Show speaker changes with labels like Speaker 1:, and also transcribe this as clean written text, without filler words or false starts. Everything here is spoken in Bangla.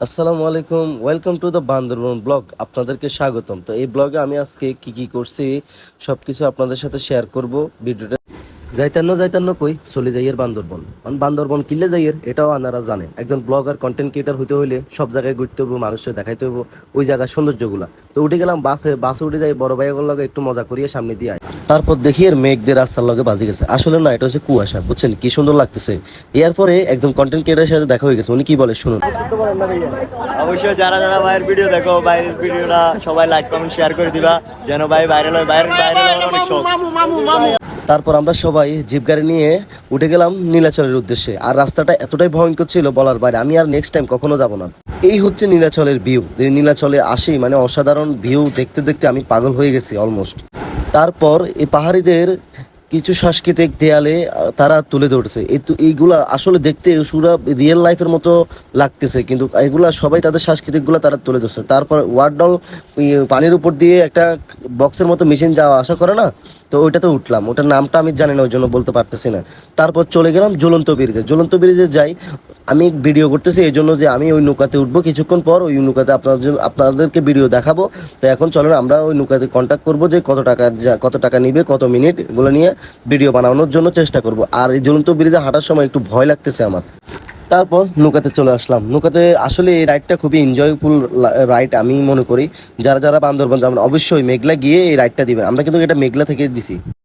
Speaker 1: আসসালামু আলাইকুম, welcome to the Bandarban blog. আপনাদেরকে স্বাগতম। তো এই ব্লগে আমি আজকে কি কি করছি সব কিছু আপনাদের সাথে শেয়ার করব। ভিডিওটা যাইতান্ন কই চলে যাইয়ের বান্দরবন, কারণ বান্দরবন কিনলে যাইয়ের এটাও আনারা জানে। একজন ব্লগার কন্টেন্ট ক্রিয়েটার হইতে হইলে সব জায়গায় ঘুরতে হবো, মানুষের দেখাইতে হবো ওই জায়গার সৌন্দর্যগুলা। তো উঠে গেলাম বাসে উঠে যাই, বড় ভাইয়ের লগে একটু মজা করিয়ে সামনে দিয়ে আয়। তারপর দেখি এর মেঘদের রাস্তার লগে বাজি গেছে, আসলে না এটা হচ্ছে কুয়াশা, বুঝছেন কি সুন্দর লাগতেছে। এরপরে একজন কন্টেন্ট ক্রিয়েটারের সাথে দেখা হয়ে গেছে, উনি কি বলে শুনুন।
Speaker 2: অবশ্যই যারা যারা ভাইয়ের ভিডিও দেখো, ভাইয়ের ভিডিওটা সবাই লাইক কমেন্ট শেয়ার করে দিবা, যেন ভাই ভাইরাল হয়। ভাইরাল হওয়ার অনেক শখ।
Speaker 1: তারপর আমরা সবাই জিপ গাড়ি নিয়ে উঠে গেলাম নীলাচলের উদ্দেশ্যে। আর রাস্তাটা এতটাই ভয়ঙ্কর ছিল বলার বাইরে, আমি আর নেক্সট টাইম কখনো যাব না। এই হচ্ছে নীলাচলের ভিউ। নীলাচলে আসি মানে অসাধারণ ভিউ দেখতে দেখতে আমি পাগল হয়ে গেছি অলমোস্ট। তারপর এই পাহাড়িদের কিছু সাংস্কৃতিক দেয়ালে তারা তুলে ধরছে। এইগুলা আসলে দেখতে পুরা রিয়েল লাইফের মতো লাগতেছে, কিন্তু এগুলা সবাই তাদের সাংস্কৃতিকগুলো তারা তুলে ধরছে। তারপর ওয়ার্ডল পানির উপর দিয়ে একটা বক্সের মতো মেশিন যাওয়া আসা করে না, তো ওইটাতে উঠলাম। ওটার নামটা আমি জানি না, ওই জন্য বলতে পারতেছি না। তারপর চলে গেলাম ঝুলন্ত ব্রিজে যাই। আমি ভিডিও করতেছি এই জন্য যে আমি ওই নৌকাতে উঠবো কিছুক্ষণ পর, ওই নৌকাতে আপনাদেরকে ভিডিও দেখাবো। তো এখন চলেন আমরা ওই নৌকাতে কন্ট্যাক্ট করবো যে কত টাকা নিবে, কত মিনিট, এগুলো নিয়ে ভিডিও বানানোর জন্য চেষ্টা করব। আর এই ঝুলন্ত ব্রিজে হাঁটার সময় একটু ভয় লাগতেছে আমার। তারপর নৌকাতে চলে আসলাম। নৌকাতে আসলে এই রাইডটা খুবই এনজয়ফুল রাইড আমি মনে করি। যারা যারা বান্দরবান যাবেন অবশ্যই মেঘলা গিয়ে এই রাইডটা দিবেন। আমরা কিন্তু এটা মেঘলা থেকে দিছি।